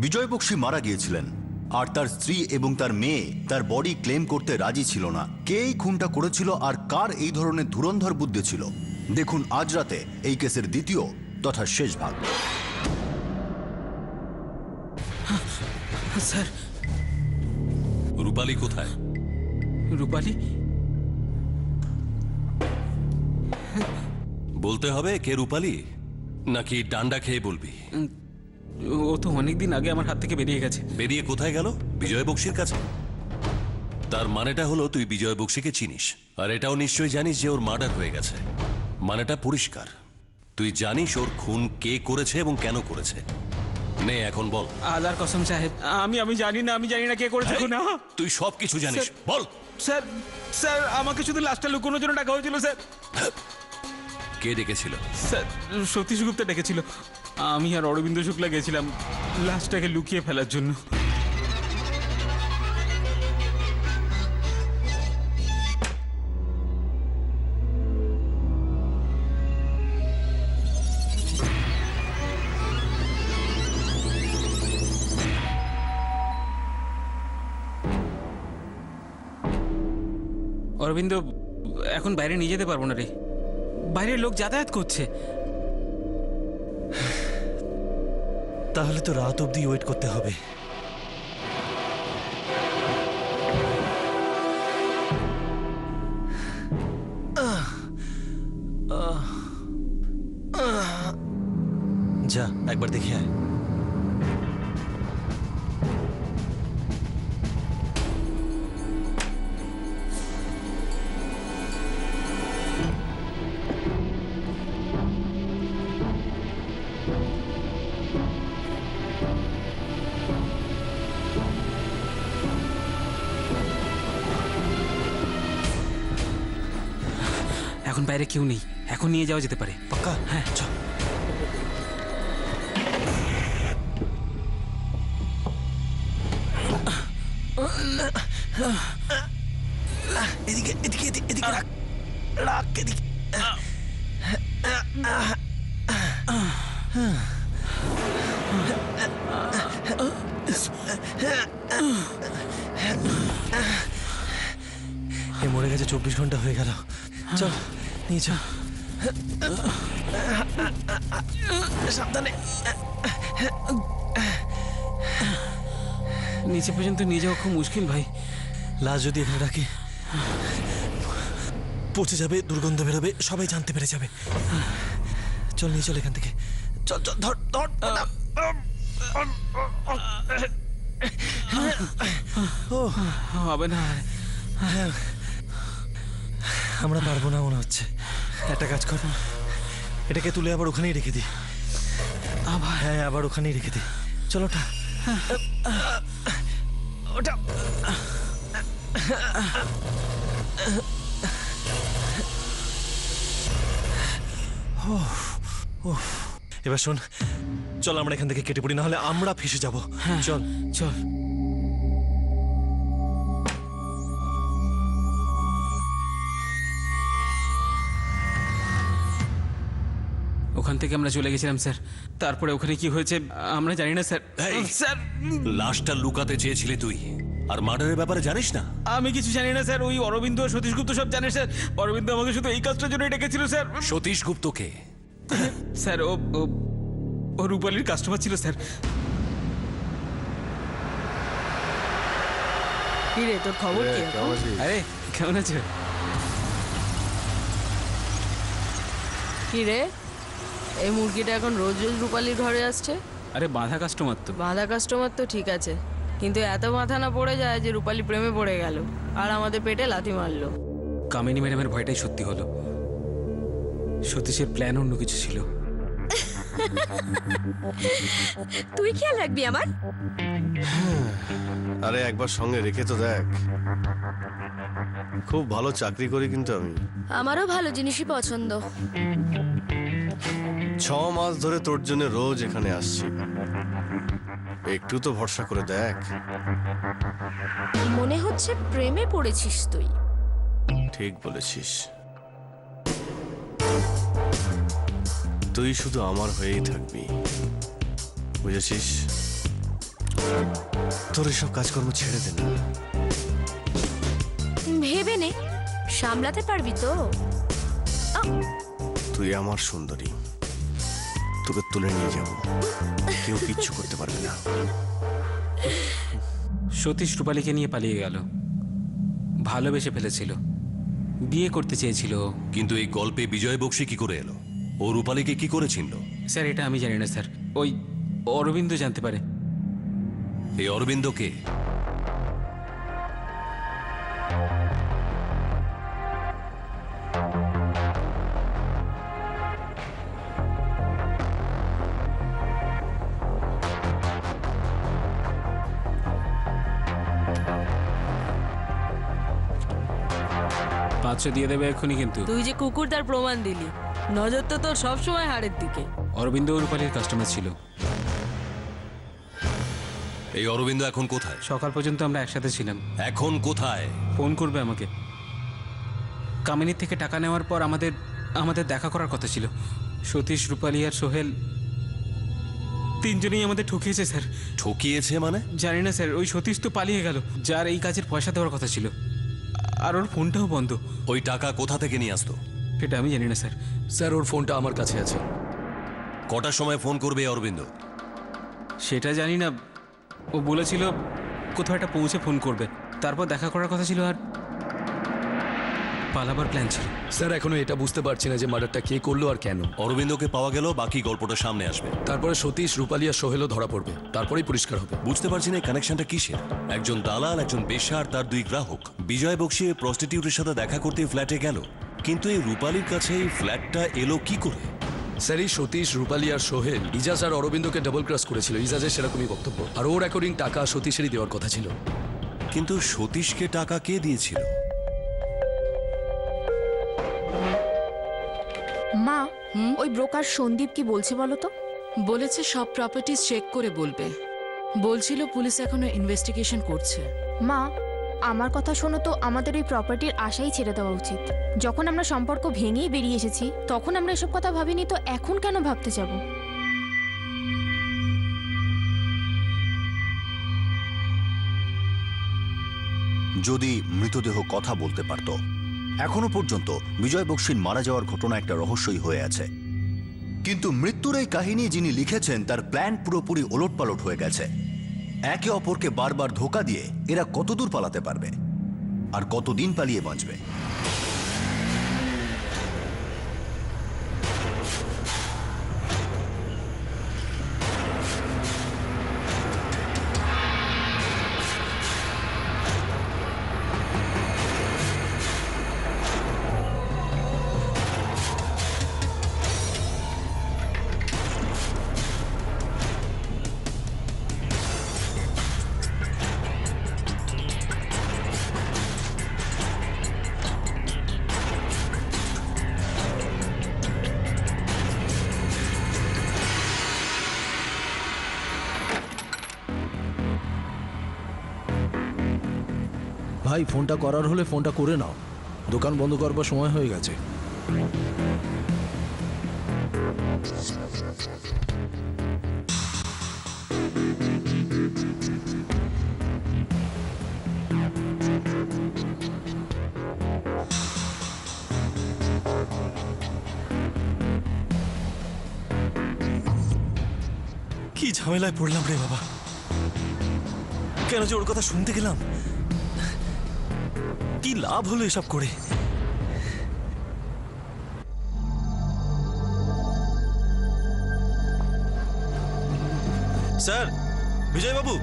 বিজয় বক্সী মারা গিয়েছিলেন, আর তার স্ত্রী এবং তার মেয়ে তার বডি ক্লেম করতে রাজি ছিল না। কে এই খুনটা করেছিল আর কার এই ধরনের ধুরন্ধর বুদ্ধি ছিল, দেখুন আজ রাতে এই কেসের দ্বিতীয় তথা শেষ ভাগ। স্যার, রূপালী কোথায়? রূপালী? বলতে হবে কে রূপালী, নাকি ডান্ডা খেয়ে বলবি? ও তো অনেকদিন আগে আমার হাত থেকে বেরিয়ে গেছে। বেরিয়ে কোথায় গেল? বিজয় বক্সির কাছে। তার মানেটা হলো তুই বিজয় বক্সিকে চিনিস, আর এটাও নিশ্চয়ই জানিস যে ওর মার্ডার হয়ে গেছে। মানেটা পরিষ্কার, তুই জানিস ওর খুন কে করেছে এবং কেন করেছে। নে এখন বল। আল্লাহর কসম সাহেব, আমি জানি না কে করেছে খুন। তুই সব কিছু জানিস, বল। স্যার, স্যার আমাকে শুধু লাশটা লুকোনোর জন্য ডাকা হয়েছিল স্যার। কে ডেকেছিল? স্যার, সতীশ গুপ্তা ডেকেছিল। আমি আর অরবিন্দ শুক্লা গেছিলাম লাশটাকে লুকিয়ে ফেলার জন্য। অরবিন্দ, এখন বাইরে নিয়ে যেতে পারবো না রে, বাইরের লোক যাতায়াত করছে। তাহলে তো রাত অবধি ওয়েট করতে হবে। যা একবার দেখে আয়। এখন বাইরে কেউ নেই, এখন নিয়ে যাওয়া যেতে পারে। পাক্কা? হ্যাঁ, চল। এদিকে এদিকে এদিকে রাখ, রাখ এদিকে। এ মরে গেছে, 24 ঘন্টা হয়ে গেল। চল নিয়ে চল, সাবধানে। নিচে পর্যন্ত নিয়ে যাওয়া খুব মুশকিল ভাই। লাশ যদি এখানে রাখি পচে যাবে, দুর্গন্ধ বেরোবে, সবাই জানতে পেরে যাবে। চল নিয়ে চল এখান থেকে, চল চল, ধর ধর। ও হবে না। আমরা পারবো না মনে হচ্ছে। একটা কাজ কর, এটাকে তুলে আবার ওখানেই রেখে দিই। আবার? হ্যাঁ, আবার ওখানেই রেখে দিই। চলো ওটা ওটা। এবার শোন, চল আমরা এখান থেকে কেটে পড়ি, না হলে আমরা ফেসে যাবো। চল চল। ওখান থেকে আমরা চলে গেছিলাম স্যার, তারপরে ওখানে কি হয়েছে আমরা জানি না স্যার। এই, স্যার, লাশটা লুকাতে চেয়েছিলে তুই, আর মার্ডারের ব্যাপারে জানিস না? আমি কিছু জানি না স্যার। ওই অরবিন্দ আর সতীশ গুপ্ত সব জানে স্যার। অরবিন্দ আমাকে শুধু এই কাজটার জন্য ডেকেছিল স্যার। সতীশ গুপ্তকে? স্যার ও রূপালীর কাস্টমার ছিল স্যার। কি রে, তোর খবর কি? আরে কেমন আছো? কি রে, এই মুরগিটা এখন রোজ রোজ রূপালীর ঘরে আসছে? আরে বাঁধা কাস্টমার তো। বাঁধা কাস্টমার তো ঠিক আছে, কিন্তু এত মাথা না পড়ে যায় যে রূপালী প্রেমে পড়ে গেল আর আমাদের পেটে লাথি মারলো। কামিনী ম্যাডামের ভয়টাই সত্যি হলো। সতীশের প্ল্যান অন্য কিছু ছিল। তুই খেয়াল রাখবি আমার। আরে একবার সঙ্গে রেখে তো দেখ। খুব ভালো চাকরি করি কিন্তু আমি। আমারও ভালো জিনিসই পছন্দ। 6 মাস ধরে তোর জন্য রোজ এখানে আসছি, একটু তো ভরসা করে দেখ। মনে হচ্ছে প্রেমে পড়েছিস তুই। ঠিক বলেছিস, তুই শুধু আমার হয়েই থাকবি, বুঝেছিস? তোর এসব কাজকর্ম ছেড়ে দে না। ভেবে নে, সামলাতে পারবি তো? তুই আমার সুন্দরী, তোকে তুলে নিয়ে যাব, কেউ কিচ্ছু করতে পারবে না। সতীশ রূপালীকে নিয়ে পালিয়ে গেল। ভালোবেসে ফেলেছিল, বিয়ে করতে চেয়েছিল ও। কিন্তু এই গল্পে বিজয় বক্সি কি করে এলো? ও রূপালীকে কি করে চিনল? স্যার এটা আমি জানি না স্যার, ওই অরবিন্দ জানতে পারে। এই অরবিন্দ কে? পাঁচশো দিয়ে দেবে এক্ষুনি কিন্তু। তুই যে কুকুর তার প্রমাণ দিলি, নজর তো তোর সবসময় হাড়ের দিকে। অরবিন্দ ও রূপালীর কাস্টমার ছিল। এই অরবিন্দ এখন কোথায়? সকাল পর্যন্ত আমরা একসাথে ছিলাম। এখন কোথায়? ফোন করবে আমাকে। কামিনীর থেকে টাকা নেওয়ার পর আমাদের দেখা করার কথা ছিল। সতীশ, রূপালী আর সোহেল তিনজনেই আমাদের ঠকিয়েছে স্যার। ঠকিয়েছে মানে? জানি না স্যার, ওই সতীশ তো পালিয়ে গেল, যার এই কাজের পয়সা দেওয়ার কথা ছিল, আর ওর ফোনটাও বন্ধ। ওই টাকা কোথা থেকে নিয়ে আসতো? সেটা আমি জানি না স্যার। স্যার ওর ফোনটা আমার কাছে আছে। কটার সময় ফোন করবে এই অরবিন্দ? সেটা জানি না, ও বলেছিল কোথাও একটা পৌঁছে ফোন করবে, তারপর দেখা করার কথা ছিল, আর পালাবার প্ল্যান ছিল। স্যার এখনো এটা বুঝতে পারছি না যে মার্ডারটা কে করলো আর কেন। অরবিন্দকে পাওয়া গেল, বাকি গল্পটা সামনে আসবে। তারপরে সতীশ, রূপালী আর সোহেলও ধরা পড়বে, তারপরেই পরিষ্কার হবে। বুঝতে পারছি না এই কানেকশনটা কিসের। একজন দালাল, একজন বেশ্যা আর তার দুই গ্রাহক। বিজয় বক্সি প্রস্টিটিউটের সাথে দেখা করতে ফ্ল্যাটে গেল, কিন্তু এই রূপালীর কাছে এই ফ্ল্যাটটা এলো কি করে? স্যার এই সতীশ, রূপালী আর সোহেল ইজাজ আর অরবিন্দকে ডাবল ক্রস করেছিল, ইজাজের সেরকমই বক্তব্য। আর ওর অ্যাকর্ডিং টাকা সতীশেরই দেওয়ার কথা ছিল। কিন্তু সতীশকে টাকা কে দিয়েছিল? মা, ওই ব্রোকার সন্দীপ কি বলছে বলো তো? বলেছে সব প্রপার্টিজ চেক করে বলবে। বলছিল পুলিশ এখনো ইনভেস্টিগেশন করছে। মা, আমার কথা শোনো তো, আমাদের ওই প্রপার্টির আশাই ছেড়ে দেওয়া উচিত। যখন আমরা সম্পর্ক ভেঙেই বেরিয়ে এসেছি, তখন আমরা এসব কথা ভাবিনি, তো এখন কেন ভাবতে যাব? যদি মৃতদেহ কথা বলতে পারত। এখনো পর্যন্ত বিজয় বক্সির মারা যাওয়ার ঘটনা একটা রহস্যই হয়ে আছে, কিন্তু মৃত্যুর এই কাহিনী যিনি লিখেছেন তার প্ল্যান পুরোপুরি ওলটপালট হয়ে গেছে। একে অপরকে বারবার ধোঁকা দিয়ে এরা কতদূর পালাতে পারবে, আর কতদিন পালিয়ে বাঁচবে? ভাই ফোনটা করার হলে ফোনটা করে নাও, দোকান বন্ধ করবার সময় হয়ে গেছে। কি ঝামেলায় পড়লাম রে বাবা, কেন যে ওর কথা শুনতে গেলাম? কি লাভ হলো এসব করে? স্যার, বিজয়বাবু।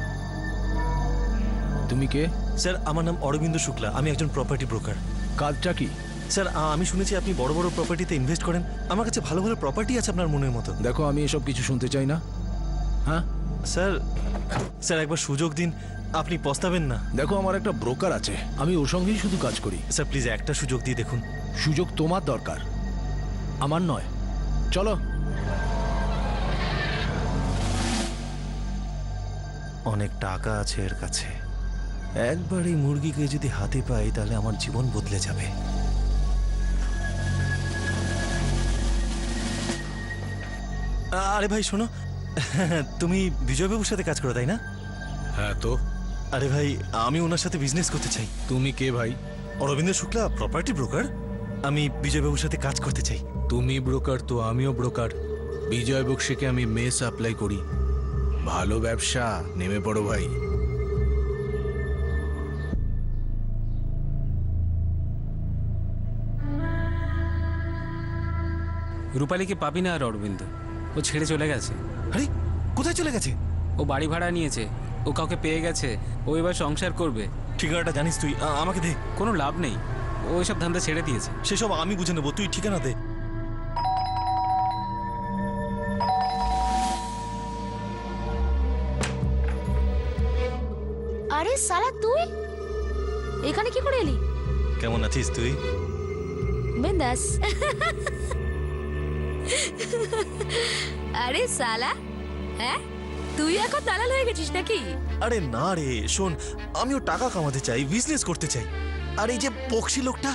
তুমি কে? স্যার আমার নাম অরবিন্দ শুক্লা, আমি একজন প্রপার্টি ব্রোকার। কাজটা কি? স্যার আমি শুনেছি আপনি বড় বড় প্রপার্টিতে ইনভেস্ট করেন। আমার কাছে ভালো ভালো প্রপার্টি আছে আপনার মনের মতো। দেখো আমি এসব কিছু শুনতে চাই না। হ্যাঁ স্যার, স্যার একবার সুযোগ দিন, আপনি পস্তাবেন না। দেখো আমার একটা ব্রোকার আছে, আমি ওর সঙ্গেই শুধু কাজ করি। স্যার প্লিজ একটা সুযোগ দিয়ে দেখুন। সুযোগ তোমার দরকার, আমার নয়। চলো। অনেক টাকা আছে এর কাছে, একবার এই মুরগিকে যদি হাতে পাই তাহলে আমার জীবন বদলে যাবে। আরে ভাই শোনো, তুমি বিজয়বাবুর সাথে কাজ করো তাই না? হ্যাঁ তো আরে ভাই, আমি ওনার সাথে বিজনেস করতে চাই। তুমি কে ভাই? Arvind Shukla, property broker. আমি বিজয়বাবুর সাথে কাজ করতে চাই। তুমি ব্রোকার তো আমিও ব্রোকার। বিজয় বক্সিকে আমি মেস অ্যাপ্লাই করি। ভালো ব্যবসা, নেমে পড়ো ভাই। রূপালীকে পাবি না আর অরবিন্দ, ও ছেড়ে চলে গেছে। আরে কোথায় চলে গেছে? ও বাড়ি ভাড়া নিয়েছে, ও কাউকে পেয়ে গেছে, ও এবার সংসার করবে। ঠিকানাটা জানিস তুই? আমাকে দে। কোনো লাভ নেই, ও এসব ধান্দা ছেড়ে দিয়েছে। সেসব আমি বুঝে নেবো, তুই ঠিকানা দে। আরে সালা তুই এখানে কি করে এলি? কেমন আছিস তুই? বিন্দাস। আরে সালা, হ্যাঁ তুই এখন দালাল হয়ে গেছিস নাকি? আরে না রে, শোন, আমিও টাকা কামাতে চাই, বিজনেস করতে চাই। আর এই যে বক্সি লোকটা,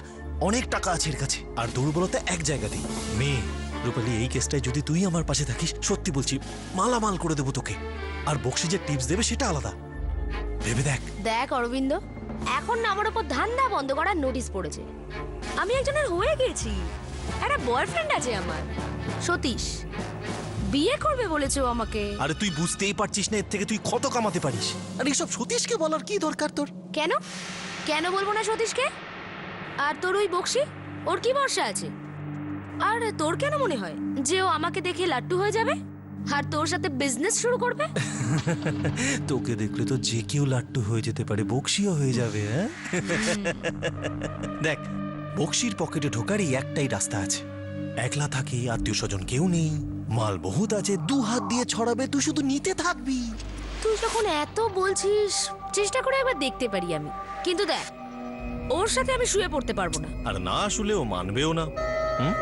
অনেক টাকা আছে এর কাছে, আর দুর্বলতা এক জায়গাতেই, মেয়ে। রূপালী, এই কেসটায় যদি তুই আমার পাশে থাকিস, সত্যি বলছি মালামাল করে দেবো তোকে। আর বক্সি যে টিপস দেবে সেটা আলাদা, ভেবে দেখ। দেখ অরবিন্দ, এখন না আমার উপর ধান্দা বন্ধ করার নোটিশ পড়েছে। আমি একজনের হয়ে গেছি, একটা বয়ফ্রেন্ড আছে আমার, সতীশ। বিয়ে করবে বলেছে ও আমাকে। আরে তুই বুঝতেই পারছিস না এর থেকে তুই কত কামাতে পারিস? আর এইসব সতীশকে বলার কি দরকার তোর? কেন কেন বলবো না সতীশকে? আর তোর ওই বক্সি, ওর কি ভরসা আছে? আর তোর কেন মনে হয় যে ও আমাকে দেখে লাট্টু হয়ে যাবে আর তোর সাথে বিজনেস শুরু করবে? তোকে দেখলে তো যে কেউ লাট্টু হয়ে যেতে পারে, বক্সিও হয়ে যাবে। হ্যাঁ, দেখ, বক্সির পকেটে ঢোকারই একটাই রাস্তা আছে। একলা থাকে, আত্মীয় স্বজন কেউ নেই, মাল বহুত আছে, দু হাত দিয়ে ছড়াবে, তুই শুধু নিতে থাকবি। তুই যখন এত বলছিস, চেষ্টা করে একবার দেখতে পারি আমি। কিন্তু দেখ, ওর সাথে আমি শুয়ে পড়তে পারবো না। আর না শুলে ও মানবেও না। হুম,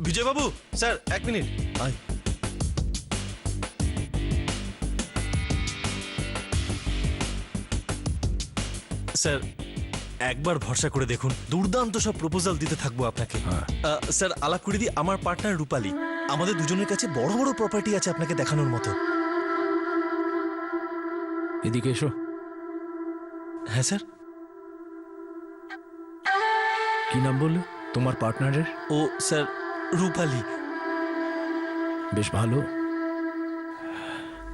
বিজয় বাবু, স্যার এক মিনিট। আয়। স্যার একবার ভরসা করে দেখুন, দুর্দান্ত সব প্রপোজাল দিতে থাকবো আপনাকে। স্যার আলাপ করে দিই, আমার পার্টনার রূপালী, আমাদের দুজনের কাছে বড় বড় প্রপার্টি আছে আপনাকে দেখানোর মতো। এদিকে এসো। হ্যাঁ স্যার। কি নাম বললে তোমার পার্টনারের? ও স্যার, রূপালী। বেশ ভালো।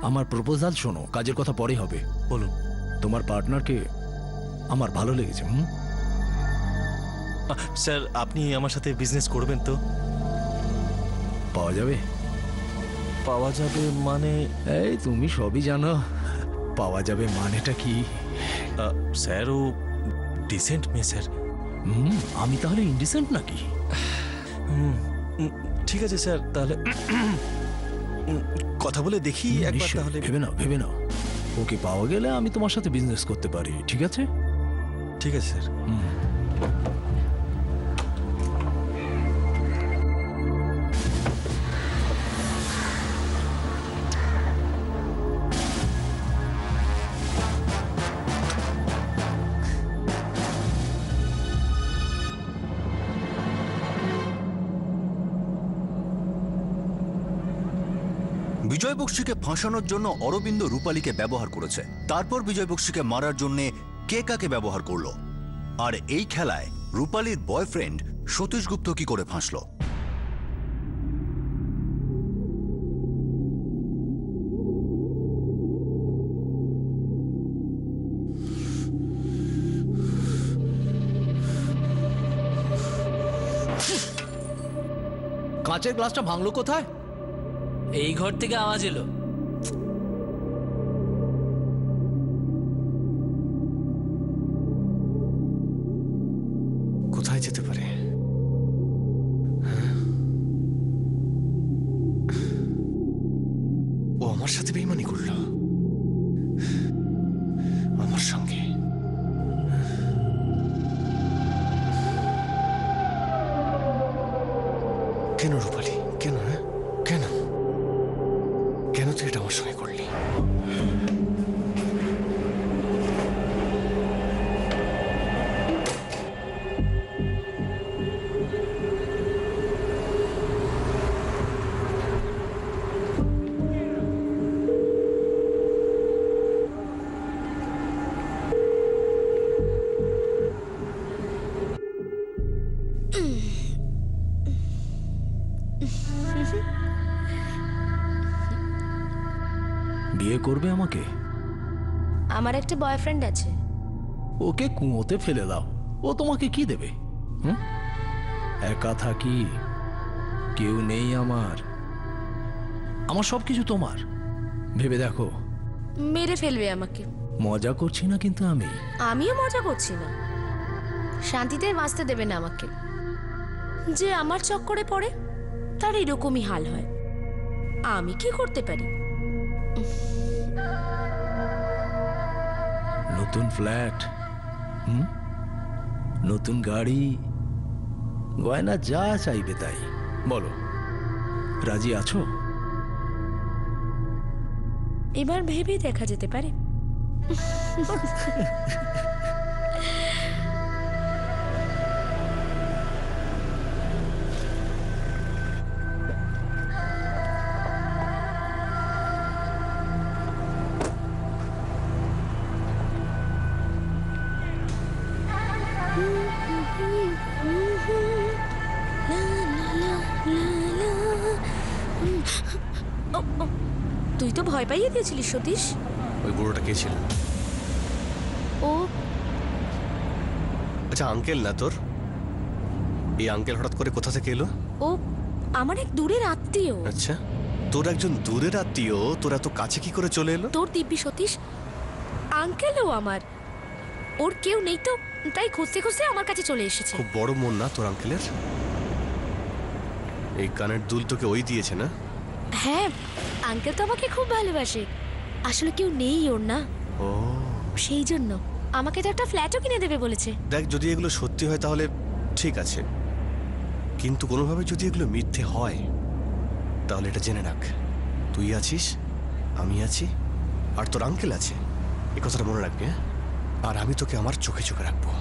আমার প্রপোজাল শোনো, কাজের কথা পরে হবে। বলুন। তোমার পার্টনারকে আমার ভালো লেগেছে। স্যার আপনি আমার সাথে বিজনেস করবেন তো? পাওয়া যাবে? পাওয়া যাবে মানে? এই তুমি সবই জানো, পাওয়া যাবে মানেটা কি? স্যার ও ডিসেন্ট মেয়ে স্যার। আমি তাহলে ইনডিসেন্ট নাকি? ঠিক আছে স্যার, তাহলে কথা বলে দেখি একবার। তাহলে ভেবে নাও, ভেবে নাও। ওকে পাওয়া গেলে আমি তোমার সাথে বিজনেস করতে পারি। ঠিক আছে? ঠিক আছে স্যার। বিজয় বক্সিকে ফাঁসানোর জন্য অরবিন্দ রূপালীকে ব্যবহার করেছে। তারপর বিজয় বক্সিকে মারার জন্য কে কাকে ব্যবহার করলো? আর এই খেলায় রূপালীর বয়ফ্রেন্ড সতীশ গুপ্ত কি করে ফাঁসলো? কাঁচের গ্লাসটা ভাঙলো কোথায়? এই ঘর থেকে আওয়াজ এলো। কোথায় যেতে পারে? ও আমার সাথে বেইমানি করলো, আমার সঙ্গে। কেন রূপালী, কেন? হ্যাঁ কেন? কেন তুই এটা আমার সঙ্গে করলি? বিয়ে করবে আমাকে? আমার একটা বয়ফ্রেন্ড আছে। ওকে কুয়োতে ফেলে দাও, ও তোমাকে কি দেবে? হুম? একা থাকি, কেউ নেই আমার, আমার সবকিছু তোমার। ভেবে দেখো। মেরে ফেলবে আমাকে। মজা করছি না কিন্তু আমি। আমিও মজা করছি না। শান্তিতে বাঁচতে দেবে না আমাকে। যে আমার চক্করে পড়ে তার এরকমই হাল হয়। আমি কি করতে পারি? নতুন ফ্ল্যাট, নতুন গাড়ি, গয়না যা চাইবে তাই। বলো, রাজি আছো? এবার ভেবে দেখা যেতে পারে। তুই তো ভয় পাইয়ে দিয়েছিলিস সতীশ। ওই বুড়োটা কে ছিল? ও আচ্ছা, আঙ্কেল না তোর? এই আঙ্কেল হঠাৎ করে কোথা থেকে এলো? ও আমার এক দূরের আত্মীয়। আচ্ছা, তোর একজন দূরের আত্মীয় তোর এত কাছে কি করে চলে এলো? তোর দিব্যি সতীশ আঙ্কেলও আমার। ওর কেউ নেই তো, তাই খুঁজতে খুঁজতে আমার কাছে চলে এসেছে। খুব বড় মন না তোর আঙ্কেলের? এই কানের দুল তোকে ওই দিয়েছে না? হ্যাঁ, আঙ্কেল তো আমাকে খুব ভালোবাসে। আসলে কেউ নেই ওর না, ও সেই জন্য আমাকে তো একটা ফ্ল্যাটও কিনে দেবে বলেছে। দেখ, যদি এগুলো সত্যি হয় তাহলে ঠিক আছে, কিন্তু কোনোভাবে যদি এগুলো মিথ্যে হয় তাহলে এটা জেনে রাখ, তুই আছিস, আমি আছি, আর তোর আঙ্কেল আছে। এ কথাটা মনে রাখবি, হ্যাঁ? আর আমি তোকে আমার চোখে চোখে রাখবো।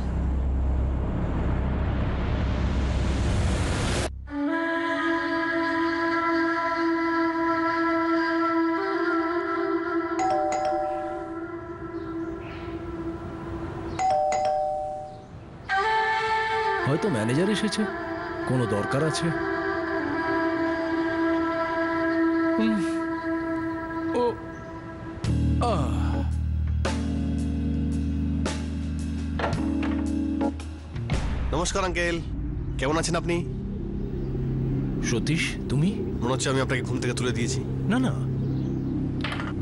হয়তো ম্যানেজার এসেছে, কোনো দরকার আছে। ও নমস্কার আঙ্কেল, কেমন আছেন আপনি? সতীশ, তুমি? মনে হচ্ছে আমি আপনাকে ঘুম থেকে তুলে দিয়েছি। না না,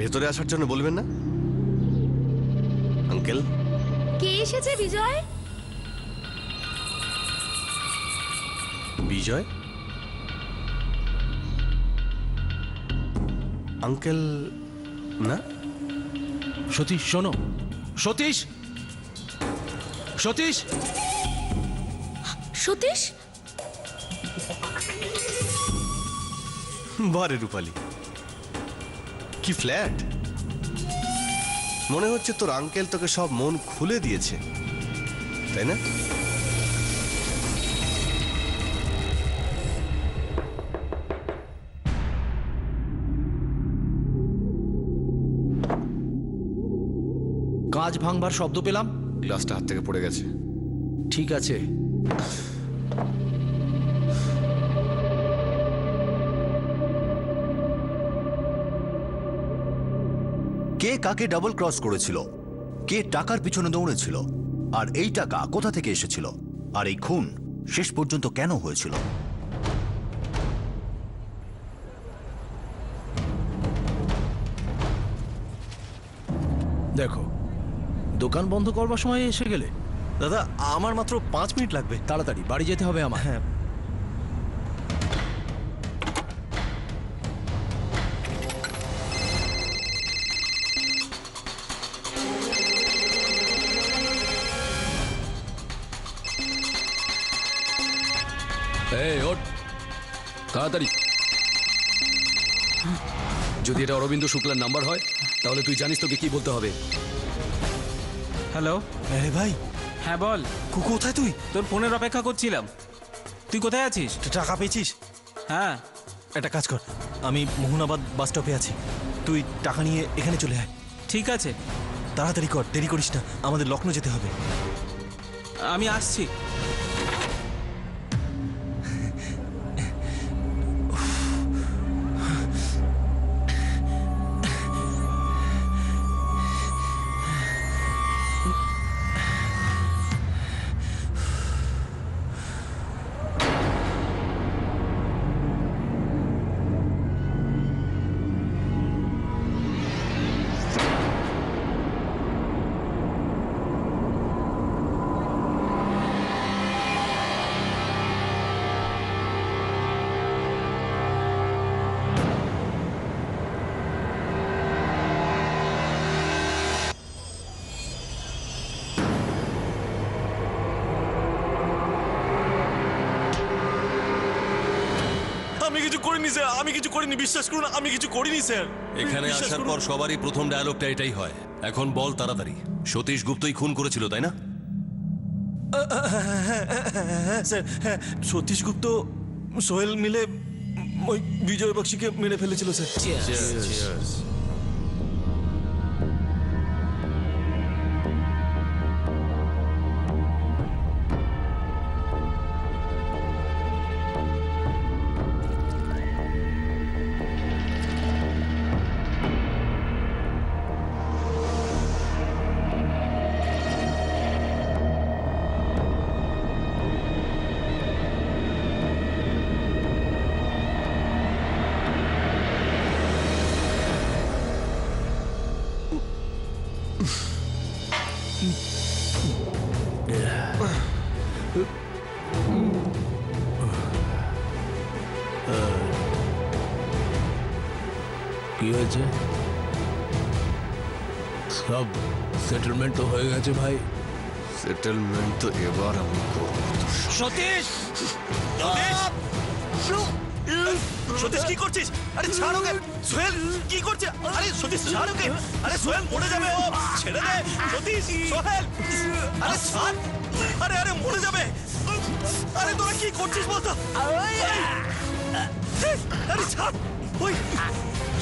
ভেতরে আসার জন্য বলবেন না আঙ্কেল? কে এসেছে বিজয়? বিজয়? আঙ্কেল না? সতীশ শোনো, সতীশ, সতীশ, সতীশ? বারে রূপালী, কি ফ্ল্যাট! মনে হচ্ছে তোর আঙ্কেল তোকে সব মন খুলে দিয়েছে, তাই না? কাঁচ ভাঙবার শব্দ পেলাম। গ্লাসটা হাত থেকে পড়ে গেছে। ঠিক আছে, কে কাকে ডাবল ক্রস করেছিল, কে টাকার পিছনে দৌড়েছিল, আর এই টাকা কোথা থেকে এসেছিল, আর এই খুন শেষ পর্যন্ত কেন হয়েছিল? দেখো, দোকান বন্ধ করবার সময় এসে গেলে। দাদা, আমার মাত্র 5 মিনিট লাগবে। তাড়াতাড়ি বাড়ি যেতে হবে আমার। হ্যাঁ। এই ওঠ, তাড়াতাড়ি। যদি এটা অরবিন্দ শুক্লার নাম্বার হয় তাহলে তুই জানিস তোকে কি বলতে হবে। হ্যালো। আরে ভাই। হ্যাঁ বল। কোথায় তুই? তোর ফোনের অপেক্ষা করছিলাম। তুই কোথায় আছিস? টাকা পেয়েছিস? হ্যাঁ। একটা কাজ কর, আমি মোহনাবাদ বাস স্টপে আছি, তুই টাকা নিয়ে এখানে চলে আয়। ঠিক আছে। তাড়াতাড়ি কর, দেরি করিস না, আমাদের লখনৌ যেতে হবে। আমি আসছি। আমি কিছু করিনি স্যার, আমি কিছু করিনি, বিশ্বাস করুন আমি কিছু করিনি স্যার। এখানে বিশ্বাস আসার করুন। পর সবারই প্রথম ডায়লগটা এটাই হয়, এখন বল তাড়াতাড়ি, সতীশ গুপ্তই খুন করেছিল তাই না? হ্যাঁ স্যার, হ্যাঁ সতীশ গুপ্ত সোহেল মিলে ওই বিজয় বক্সিকে মেরে ফেলেছিল স্যার। কি হয়েছে? সব সেটেলমেন্ট তো হয়ে গেছে ভাই। সেটেলমেন্ট তো এবার আমি করবো। সতীশ! সতীশ কি করছিস? আরে ছাড় ওকে! সোহেল কি করছে? আরে সতীশ ছাড় ওকে! আরে সোহেল মরে যাবে ও! ছেড়ে দে! সতীশ! সোহেল! আরে ছাড়! আরে আরে মরে যাবে! আরে তোরা কি করছিস বলতো? আরে ছাড়! ওই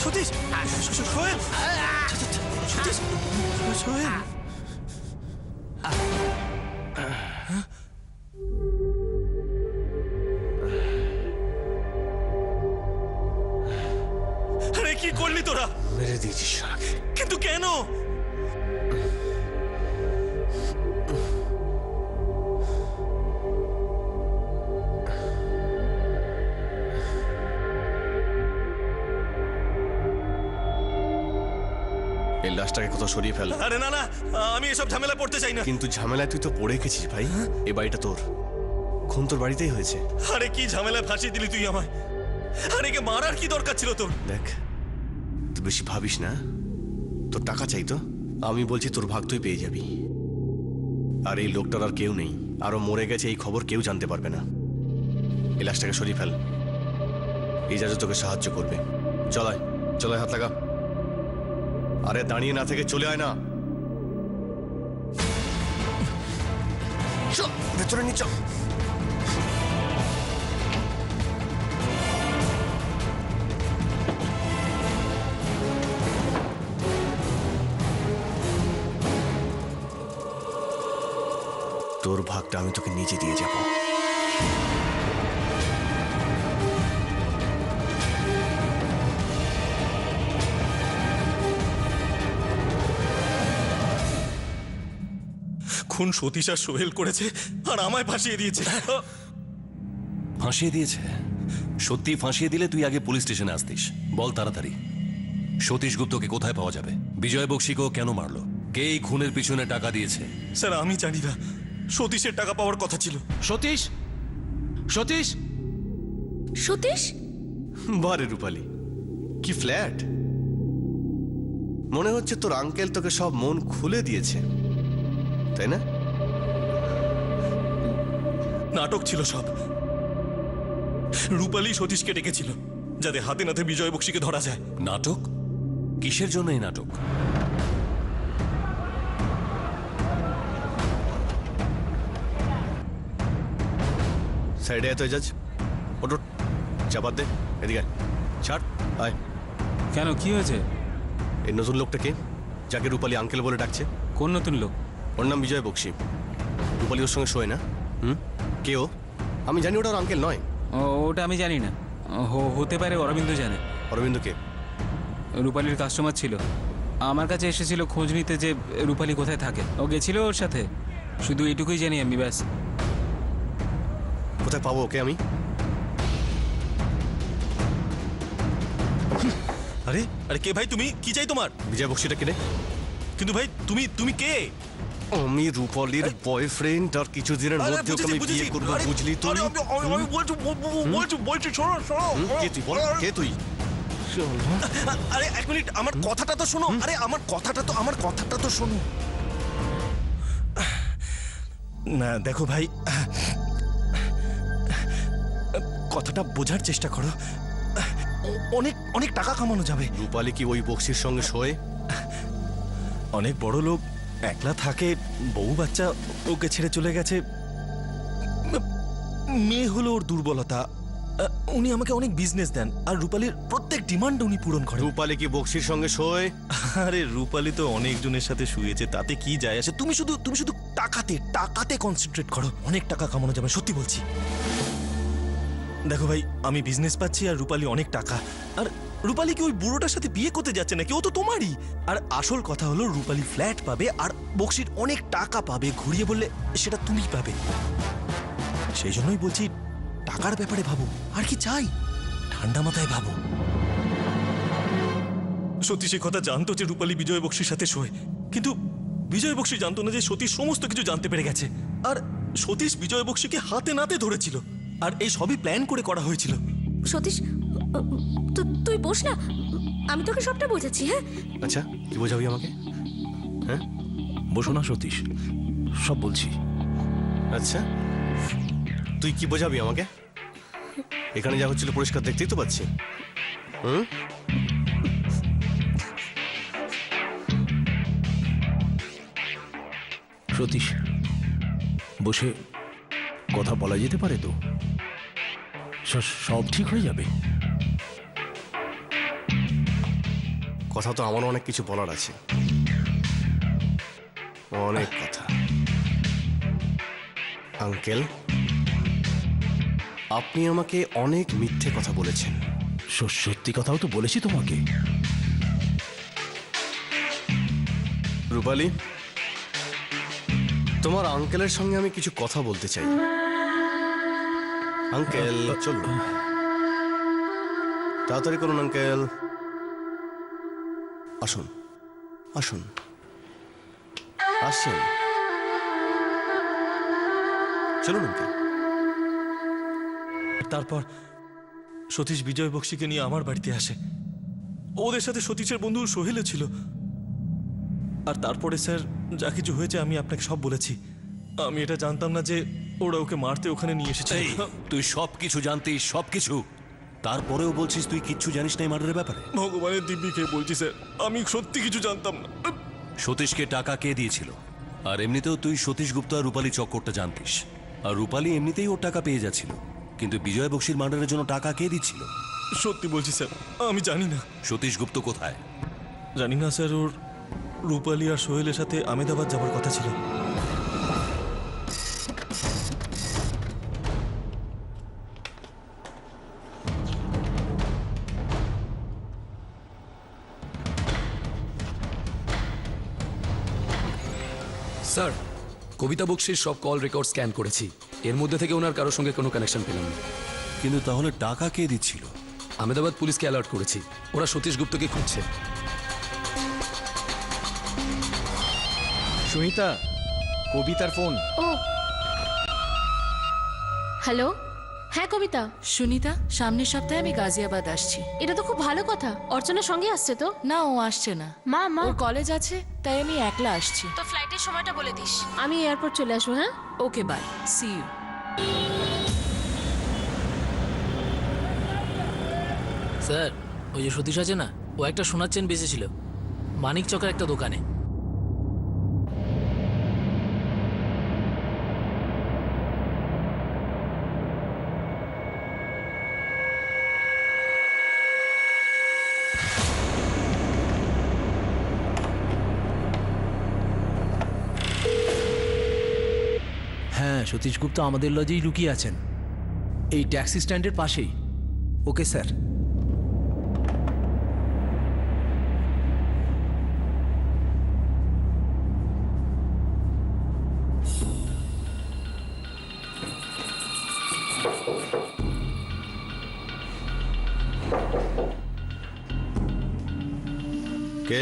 সতীশ! সোহেল! সতীশ! সোহেল! আরে কি করলি তোরা? মেরে দিয়েছিস শালাকে। কিন্তু কেন? এই লাশটাকে কোথাও সরিয়ে ফেল। আরে না না, আমি এসব ঝামেলা পড়তে চাই না। কিন্তু ঝামেলায় তুই তো পড়ে গেছিস ভাই। এ বাড়িটা তোর, খুন তোর বাড়িতেই হয়েছে। আরে কি ঝামেলায় ফাঁসিয়ে দিলি তুই আমায়? আরে কে মারার কি দরকার ছিল তোর? দেখ, তুই বেশি ভাবিস না। তোর টাকা চাই তো, আমি বলছি তোর ভাগ তুই পেয়ে যাবি। আর এই লোকটার আর কেউ নেই, আরো মরে গেছে এই খবর কেউ জানতে পারবে না। এই লাশটাকে সরিয়ে ফেল, ইজাজত তোকে সাহায্য করবে। চলায় চলায় হাত লাগা। আরে দাঁড়িয়ে না থেকে চলে আয় না। চল ভেতরে নিয়ে চল। তোর ভাগটা আমি তোকে নিজে দিয়ে যাব। খুন সতীশ আর সোহেল করেছে আর আমায় ফাঁসিয়ে দিয়েছে। ফাঁসিয়ে দিয়েছে? সত্যি ফাঁসিয়ে দিলে তুই আগে পুলিশ স্টেশনে আসতিস। বল তাড়াতাড়ি, সতীশ গুপ্তকে কোথায় পাওয়া যাবে? বিজয় বক্সিকেও কেন মারলো? কে এই খুনের পিছনে টাকা দিয়েছে? স্যার আমি জানি না, সতীশের টাকা পাওয়ার কথা ছিল। সতীশ! সতীশ! সতীশ? বারে রূপালী, কি ফ্ল্যাট! মনে হচ্ছে তোর আঙ্কেল তোকে সব মন খুলে দিয়েছে, তাই না? নাটক ছিল সব। রূপালী সতীশকে ডেকেছিল যাতে হাতে নাতে বিজয় বক্সিকে ধরা যায়। নাটক? কিসের জন্য এই নাটক? সাইডে এত এজাজ, ওটো চাপাত দে, এদিকে আয়। ছাড়, আয়। কেন, কি হয়েছে? এই নতুন লোকটা কে, যাকে রূপালী আঙ্কেল বলে ডাকছে? কোন নতুন লোক? ওর নাম বিজয় বক্সি। রূপালী ওর সঙ্গে শোয় না? কে ও? আমি জানি ওটা ওর আঙ্কেল নয়। ওটা আমি জানি না, হতে পারে অরবিন্দ জানে। অরবিন্দ কে? রূপালীর কাস্টমার ছিল, আমার কাছে এসেছিল খোঁজ নিতে যে রূপালী কোথায় থাকে। ও গেছিল ওর সাথে, শুধু এইটুকুই জানি আমি, ব্যাস। কোথায় পাবো ওকে আমি? আরে আরে কে ভাই তুমি? কি চাই তোমার? বিজয় বক্সিটা কেনে? কিন্তু ভাই তুমি তুমি কে? আমি রূপালীর বয়ফ্রেন্ড, আর কিছুদিনের মধ্যে ওকে আমি বিয়ে করবো, বুঝলি তুই? আমি বলছি শোনো শোনো। কে তুই বল, কে তুই? আরে এক মিনিট, আমার কথাটা তো শোনো। আরে আমার কথাটা তো শোনো না। দেখো ভাই, কথাটা বোঝার চেষ্টা করো। অনেক অনেক টাকা কামানো যাবে। রূপালী কি ওই বক্সির সঙ্গে শোয়ে? অনেক বড় লোক, একলা থাকে, বউ বাচ্চা ওকে ছেড়ে চলে গেছে। মেয়ে হলো ওর দুর্বলতা। উনি আমাকে অনেক বিজনেস দেন আর রূপালীর প্রত্যেক ডিমান্ড উনি পূরণ করেন। রূপালী কি বক্সির সঙ্গে শোয়ে? আরে রূপালী তো অনেকজনের সাথে শুয়েছে, তাতে কি যায় আসে? তুমি শুধু টাকাতে কনসেন্ট্রেট করো, অনেক টাকা কামানো যাবে, সত্যি বলছি। দেখো ভাই, আমি বিজনেস পাচ্ছি আর রূপালী অনেক টাকা। আর রূপালী কি ওই বুড়োটার সাথে বিয়ে করতে যাচ্ছে নাকি? ও তো তোমারই। আর আসল কথা হলো রূপালী ফ্ল্যাট পাবে আর বক্সির অনেক টাকা পাবে। ঘুরিয়ে বললে সেটা তুমি পাবে। সেই জন্যই বলছি টাকার ব্যাপারে ভাবো। আর কি চাই, ঠান্ডা মাথায় ভাবো। সত্যি সে কথা জানতো যে রূপালী বিজয় বক্সির সাথে শোয়, কিন্তু বিজয় বক্সি জানতো না যে সতীশ সমস্ত কিছু জানতে পেরে গেছে। আর সতীশ বিজয় বক্সিকে হাতে নাতে ধরেছিল, আর এই সবই প্ল্যান করে করা হয়েছিল। সতীশ, তুই বস না, আমি তোকে সবটা বোঝাচ্ছি। হ্যাঁ, আচ্ছা, কি বোঝাবি আমাকে? হ্যাঁ, বসো না সতীশ, সব বলছি। আচ্ছা, তুই কি বোঝাবি আমাকে? এখানে যা হচ্ছিল পরিষ্কার দেখতেই তো পাচ্ছি। সতীশ, বসে কথা বলা যেতে পারে তো? সব ঠিক হয়ে যাবে। কথা তো আমারও অনেক কিছু বলার আছে, অনেক কথা। আঙ্কেল, আপনি আমাকে অনেক মিথ্যে কথা বলেছেন। সত্যি কথাও তো বলেছি তোমাকে। রূপালী, তোমার আঙ্কেলের সঙ্গে আমি কিছু কথা বলতে চাই। আঙ্কেল চলুন, তাড়াতাড়ি করুন আঙ্কেল। আসুন আসুন আসুন, চলুন আঙ্কেল। তারপর সতীশ বিজয় বক্সিকে নিয়ে আমার বাড়িতে আসে। ওদের সাথে সতীশের বন্ধু সোহেলও ছিল। আর তারপরে স্যার যা কিছু হয়েছে আমি আপনাকে সব বলেছি। আমি এটা জানতাম না যে ওরা ওকে মারতে ওখানে নিয়ে এসেছে। তুই সব কিছু জানতিস, সব কিছু, তারপরেও বলছিস তুই কিচ্ছু জানিস না এই মার্ডারের ব্যাপারে? ভগবানের দিব্যি খেয়ে বলছি স্যার, আমি সত্যি কিছু জানতাম না। সতীশকে টাকা কে দিয়েছিল? আর এমনিতেও তুই সতীশ গুপ্ত আর রূপালী চক্করটা জানতিস। আর রূপালী এমনিতেই ওর টাকা পেয়ে যাচ্ছিল, কিন্তু বিজয় বক্সির মার্ডারের জন্য টাকা কে দিচ্ছিল? সত্যি বলছি স্যার, আমি জানি না। সতীশ গুপ্ত কোথায়? জানি না স্যার, ওর রূপালী আর সোহেলের সাথে আহমেদাবাদ যাবার কথা ছিল। স্যার, কবিতা বক্সির সব কল রেকর্ড স্ক্যান করেছি। এর মধ্যে থেকে ওনার কারোর সঙ্গে কোনো কানেকশন পেলাম না। কিন্তু তাহলে টাকা কে দিচ্ছিল? আহমেদাবাদ পুলিশকে অ্যালার্ট করেছি, ওরা সতীশ গুপ্তকে খুঁজছে। সুনিতা, কবিতার ফোন। ও হ্যালো, হ্যাঁ কবিতা। সুনিতা, সামনের সপ্তাহে আমি গাজিয়াবাদ আসছি। এটা তো খুব ভালো কথা। অর্চনার সঙ্গে আসছে তো? না, ও আসছে না। মা ওর কলেজ আছে, তাই আমি একলা আসছি। তো ফ্লাইটের সময়টা বলে দিস, আমি এয়ারপোর্ট চলে আসবো। হ্যাঁ, ওকে, বাই, সি ইউ। স্যার, ওই যে সতীশ আছে না, ও একটা সোনার চেন বেঁচেছিল মানিক চকের একটা দোকানে। হ্যাঁ, সতীশ গুপ্ত আমাদের লজেই লুকিয়ে আছেন, এই ট্যাক্সি স্ট্যান্ডের পাশেই। Okay sir. কে?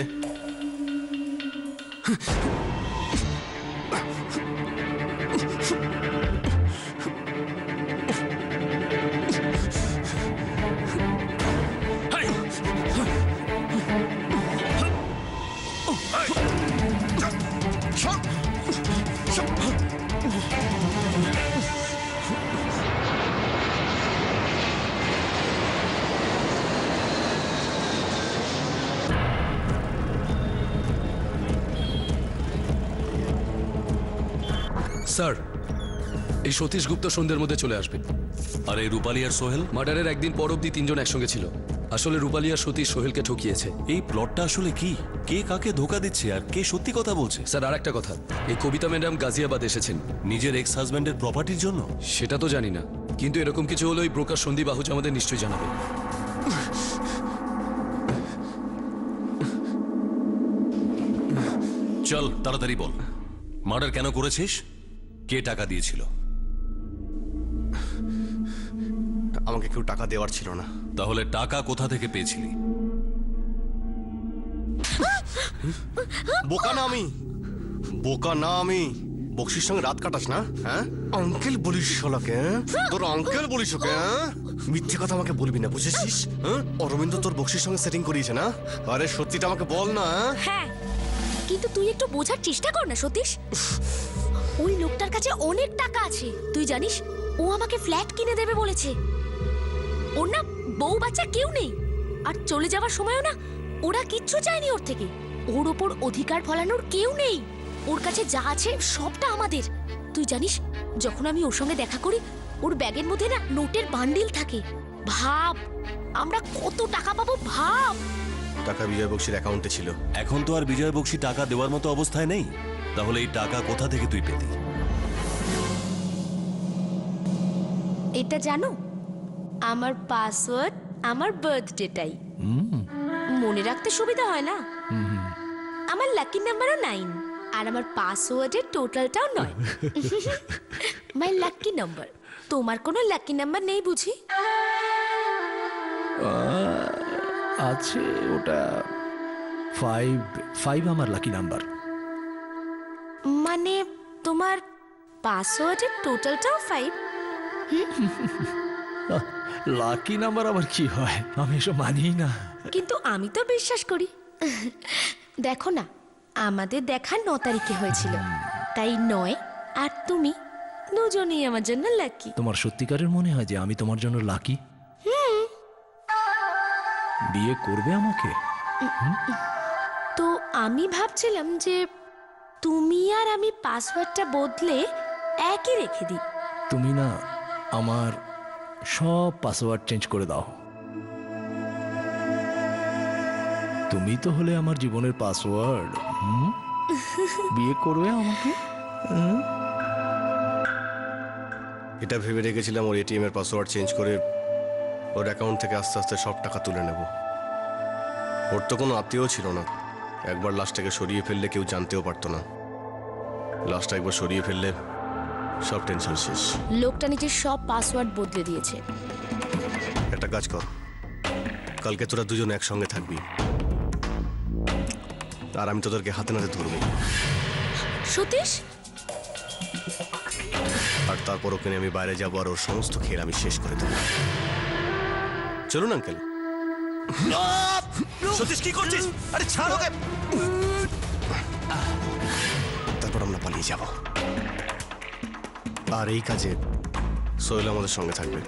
স্যার এই সতীশ গুপ্ত সন্ধ্যের মধ্যে চলে আসবে। আর এই রূপালী আর সোহেল? মার্ডারের একদিন পর অব্দি তিনজন একসঙ্গে ছিল। আসলে রূপালী আর সতীশ সোহেলকে ঠকিয়েছে। এই প্লটটা আসলে কি? কে কাকে ধোকা দিচ্ছে আর কে সত্যি কথা বলছে? স্যার আর একটা কথা, এই কবিতা ম্যাডাম গাজিয়াবাদ এসেছেন নিজের এক্স হাজব্যান্ডের প্রপার্টির জন্য? সেটা তো জানি না, কিন্তু এরকম কিছু হলে ওই ব্রোকার সন্দীপ আহুজা আমাদের নিশ্চয়ই জানাবে। চল তাড়াতাড়ি বল, মার্ডার কেন করেছিস? কে টাকা দিয়েছিল? আমাকে কেউ টাকা দেওয়ার ছিল না। তাহলে টাকা কোথা থেকে পেয়েছিলি? বোকা না আমি, বোকা না আমি। বক্সির সঙ্গে রাত কাটাস না? হ্যাঁ, আঙ্কেল বলিস শালাকে, হ্যাঁ? তোর আঙ্কেল বলিস ওকে, হ্যাঁ? মিথ্যে কথা আমাকে বলবি না, বুঝেছিস? হ্যাঁ, অরবিন্দ তোর বক্সির সঙ্গে সেটিং করিয়েছে না? আরে সত্যিটা আমাকে বল না। হ্যাঁ, কিন্তু তুই একটু বোঝার চেষ্টা কর না সতীশ। ওই লোকটার কাছে অনেক টাকা আছে, তুই জানিস? ও আমাকে ফ্ল্যাট কিনে দেবে বলেছে। ওর না বউ বাচ্চা কেউ নেই, আর চলে যাওয়ার সময়ও না ওরা কিচ্ছু চায়নি ওর থেকে। ওর ওপর অধিকার ফলানোর কেউ নেই, ওর কাছে যা আছে সবটা আমাদের। তুই জানিস, যখন আমি ওর সঙ্গে দেখা করি ওর ব্যাগের মধ্যে না নোটের বান্ডিল থাকে। ভাব আমরা কত টাকা পাবো, ভাব। টাকা বিজয় বক্সির অ্যাকাউন্টে ছিল। এখন তো আর বিজয় বক্সি টাকা দেওয়ার মতো অবস্থায় নেই। তাহলে এই টাকা কোথা থেকে তুই পেতি? এটা জানো, আমার পাসওয়ার্ড আমার বার্থডেটাই। মনে রাখতে সুবিধা হয় না? আমার লাকি নাম্বারও 9, আর আমার পাসওয়ার্ডের টোটালটাও 9। মাই লাকি নাম্বার। তোমার কোনো লাকি নাম্বার নেই বুঝি? আছে, ওটা 5 আমার লাকি নাম্বার। মানে তোমার পাসওয়ার্ডের টোটালটাও 5? লাকি নাম্বার আবার কি হয়? আমি এসব মানিই না। কিন্তু আমি তো বিশ্বাস করি। দেখো না, আমাদের দেখা 9 তারিখে হয়েছিল, তাই 9 আর তুমি দুজনেই আমার জন্য লাকি। তোমার সত্যিকারের মনে হয় যে আমি তোমার জন্য লাকি? বিয়ে করবে আমাকে? তো আমি ভাবছিলাম যে তুমি আর আমি পাসওয়ার্ডটা বদলে একই রেখে দিই। তুমি না আমার সব পাসওয়ার্ড চেঞ্জ করে দাও। তুমি তো হলে আমার জীবনের পাসওয়ার্ড। বিয়ে করবে আমাকে? এটা ভেবে রেখেছিলাম ওর এটিএম এর পাসওয়ার্ড চেঞ্জ করে ওর অ্যাকাউন্ট থেকে আস্তে আস্তে সব টাকা তুলে নেব। ওর তো কোনো আত্মীয় ছিল না, একবার লাশটাকে সরিয়ে ফেললে কেউ জানতেও পারতো না। লাশটা একবার সরিয়ে ফেললে সব টেনশন শেষ। লোকটা নিজের সব পাসওয়ার্ড বদলে দিয়েছে। একটা কাজ কর, কালকে তোরা দুজন একসঙ্গে থাকবি, আর আমি তোদেরকে হাতে নাতে ধরবো। সতীশ, আর তারপর ওকে নিয়ে আমি বাইরে যাবো, আর ওর সমস্ত খেল আমি শেষ করে দেবো। চলুন আঙ্কেল। সতীশ কি করছিস? আরে ছাড় ওকে। তারপর আমরা পালিয়ে যাব, আর এই কাজে সোহেল আমাদের সঙ্গে থাকবে,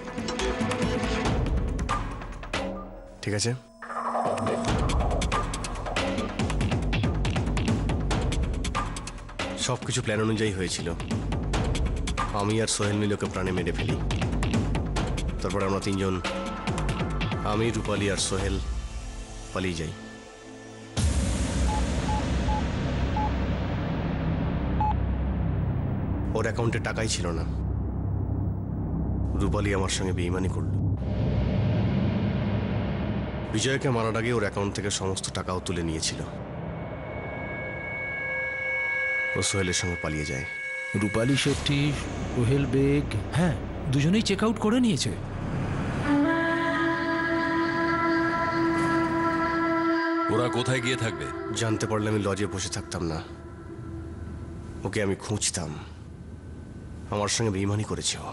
ঠিক আছে? সবকিছু প্ল্যান অনুযায়ী হয়েছিল। আমি আর সোহেল মিলে ওকে প্রাণে মেরে ফেলি। তারপর আমরা তিনজন, আমি, রূপালী আর সোহেল, পালিয়ে যাই। ওর অ্যাকাউন্টে টাকাই ছিল না। রূপালী আমার সঙ্গে বেইমানি করল। বিজয়কে মারার আগে ওর অ্যাকাউন্ট থেকে সমস্ত টাকাও তুলে নিয়েছিল। ও সোহেলের সঙ্গে পালিয়ে যায়। রূপালী শেট্টি, সোহেল বেগ, হ্যাঁ, দুজনেই চেক আউট করে নিয়েছে। ওরা কোথায় গিয়ে থাকবে? জানতে পারলে আমি লজে বসে থাকতাম না, ওকে আমি খুঁজতাম। আমার সঙ্গে বেইমানি করেছে ও।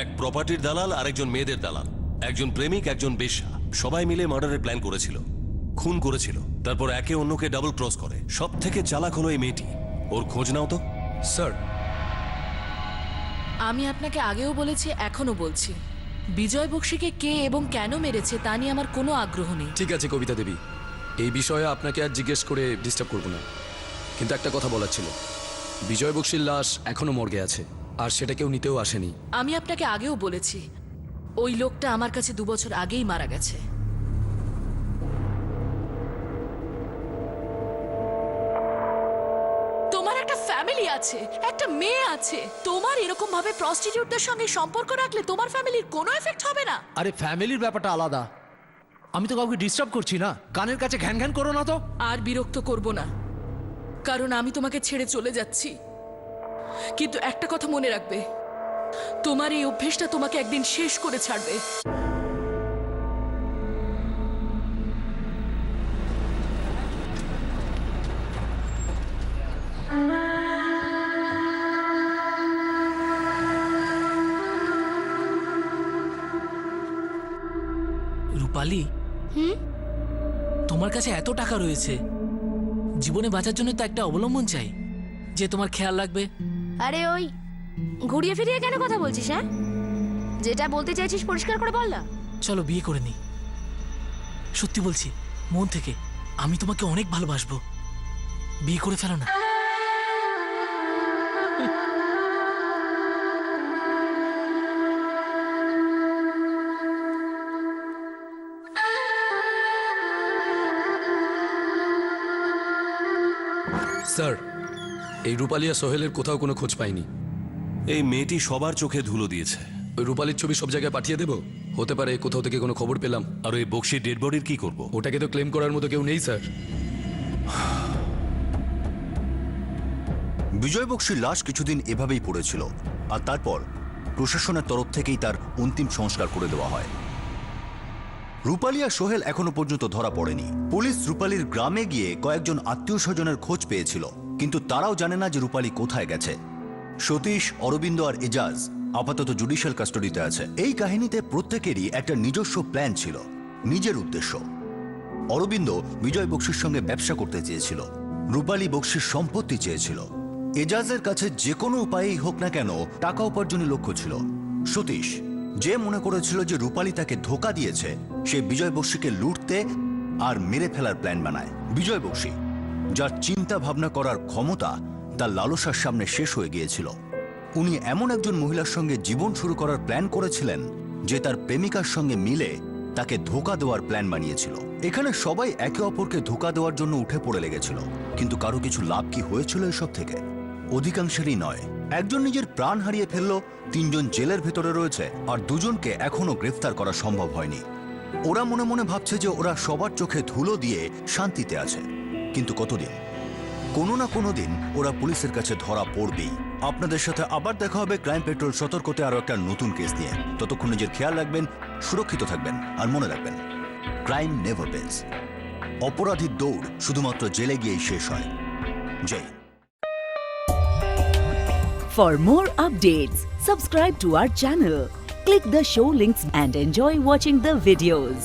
এক প্রপার্টির দালাল, আরেকজন মেয়েদের দালাল, একজন প্রেমিক, একজন বেশ্যা, সবাই মিলে মার্ডারের প্ল্যান করেছিল। খুন করেছিল, তারপর একে অন্যকে ডাবল ক্রস করে। সব থেকে চালাক হলো এই মেয়েটি। ওর খোঁজ নাও তো। স্যার, আমি আপনাকে আগেও বলেছি, এখনো বলছি, বিজয় বক্সিকে কে এবং কেন মেরেছে তা নিয়ে আমার কোনো আগ্রহ নেই। ঠিক আছে কবিতা দেবী, এই বিষয়ে আপনাকে আর জিজ্ঞেস করে ডিস্টার্ব করব না, কিন্তু একটা কথা বলার ছিল। বিজয় বক্সির লাশ এখনো মর্গে আছে, আর সেটা কেউ নিতেও আসেনি। আমি আপনাকে আগেও বলেছি, ওই লোকটা আমার কাছে 2 বছর আগেই মারা গেছে। তোমার একটা ফ্যামিলি আছে, একটা মেয়ে আছে। তোমার এরকম ভাবে প্রস্টিটিউটদের সঙ্গে সম্পর্ক রাখলে তোমার ফ্যামিলির কোনো এফেক্ট হবে না। আরে ফ্যামিলির ব্যাপারটা আলাদা, আমি তো কাউকে ডিস্টার্ব করছি না। কানের কাছে ঘ্যান ঘ্যান করো না তো। আর বিরক্ত করব না, কারণ আমি তোমাকে ছেড়ে চলে যাচ্ছি। কিন্তু একটা কথা মনে রাখবে, তোমার এই অভ্যেসটা তোমাকে একদিন শেষ করে ছাড়বে। রূপালী, তোমার কাছে এত টাকা রয়েছে, জীবনে বাঁচার জন্য তো একটা অবলম্বন চাই যে তোমার খেয়াল রাখবে। আরে ওই ঘুরিয়ে ফিরিয়ে কেন কথা বলছিস? হ্যাঁ, যেটা বলতে চাইছিস পরিষ্কার করে বল না। চলো বিয়ে করে নি। সত্যি বলছি, মন থেকে, আমি তোমাকে অনেক ভালোবাসবো। বিয়ে করে ফেলো না। স্যার, এই রূপালী আর সোহেলের কোথাও কোনো খোঁজ পাইনি। এই মেয়েটি সবার চোখে ধুলো দিয়েছে। ওই রূপালীর ছবি সব জায়গায় পাঠিয়ে দেবো? হতে পারে কোথাও থেকে কোনো খবর পেলাম। আর ওই বক্সির ডেড বডির কি করব? ওটাকে তো ক্লেম করার মতো কেউ নেই স্যার। বিজয় বক্সির লাশ কিছুদিন এভাবেই পড়েছিল, আর তারপর প্রশাসনের তরফ থেকেই তার অন্তিম সংস্কার করে দেওয়া হয়। রূপালী আর সোহেল এখনো পর্যন্ত ধরা পড়েনি। পুলিশ রূপালীর গ্রামে গিয়ে কয়েকজন আত্মীয় স্বজনের খোঁজ পেয়েছিল, কিন্তু তারাও জানে না যে রূপালী কোথায় গেছে। সতীশ, অরবিন্দ আর এজাজ আপাতত জুডিশিয়াল কাস্টাডিতে আছে। এই কাহিনীতে প্রত্যেকেরই একটা নিজস্ব প্ল্যান ছিল, নিজের উদ্দেশ্য। অরবিন্দ বিজয় বক্সির সঙ্গে ব্যবসা করতে চেয়েছিল, রূপালী বক্সির সম্পত্তি চেয়েছিল। এজাজের কাছে যে কোনো উপায়েই হোক না কেন টাকা উপার্জনের লক্ষ্য ছিল। সতীশ, যে মনে করেছিল যে রূপালী তাকে ধোঁকা দিয়েছে, সে বিজয় বক্সিকে লুটতে আর মেরে ফেলার প্ল্যান বানায়। বিজয় বক্সি, যার চিন্তা ভাবনা করার ক্ষমতা তার লালসার সামনে শেষ হয়ে গিয়েছিল, উনি এমন একজন মহিলার সঙ্গে জীবন শুরু করার প্ল্যান করেছিলেন যে তার প্রেমিকার সঙ্গে মিলে তাকে ধোঁকা দেওয়ার প্ল্যান বানিয়েছিল। এখানে সবাই একে অপরকে ধোঁকা দেওয়ার জন্য উঠে পড়ে লেগেছিল, কিন্তু কারো কিছু লাভ কি হয়েছিল এসব থেকে? অধিকাংশেরই নয়। একজন নিজের প্রাণ হারিয়ে ফেলল, 3 জন জেলের ভেতরে রয়েছে, আর 2 জনকে এখনো গ্রেফতার করা সম্ভব হয়নি। ওরা মনে মনে ভাবছে যে ওরা সবার চোখে ধুলো দিয়ে শান্তিতে আছে, কিন্তু কতদিন? কোনো না কোনো দিন ওরা পুলিশের কাছে ধরা পড়বেই। আপনাদের সাথে আবার দেখা হবে ক্রাইম পেট্রোল সতর্কতে আরো একটা নতুন কেস নিয়ে। ততক্ষণ নিজের খেয়াল রাখবেন, সুরক্ষিত থাকবেন, আর মনে রাখবেন, ক্রাইম নেভার পেজ। অপরাধীর দৌড় শুধুমাত্র জেলে গিয়েই শেষ হয়। জয়। For more updates, subscribe to our channel, click the show links and enjoy watching the videos.